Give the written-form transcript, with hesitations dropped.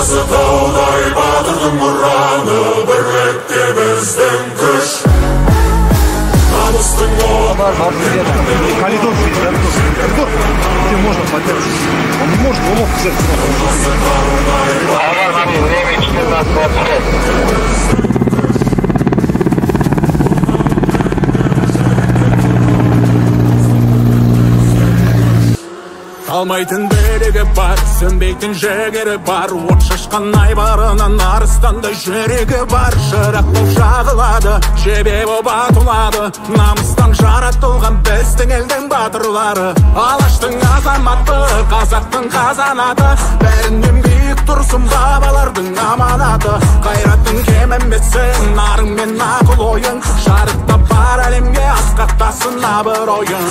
Жазы таудай батырдың ұраны, бірлікте біздің күш. Намыстың Коридор, где можно подняться. Он не может уловку взять. Время 14:25. Алмайтын білігі бар, сөнбейтін жігері бар. От шашқан айбарынан арыстандай жүрегі бар. Шырақ болып жағылады, жебе болып атылады. Намыстан жаратылған біздің елдің батырлары. Алаштың азаматы, қазақтың қазанаты. Бәрінен биік тұрсын бабалардың аманаты. Қайраттың кем емессің, нарың мен ақыл ойың. Жарықтап бар әлемге асқақтасын абыройың.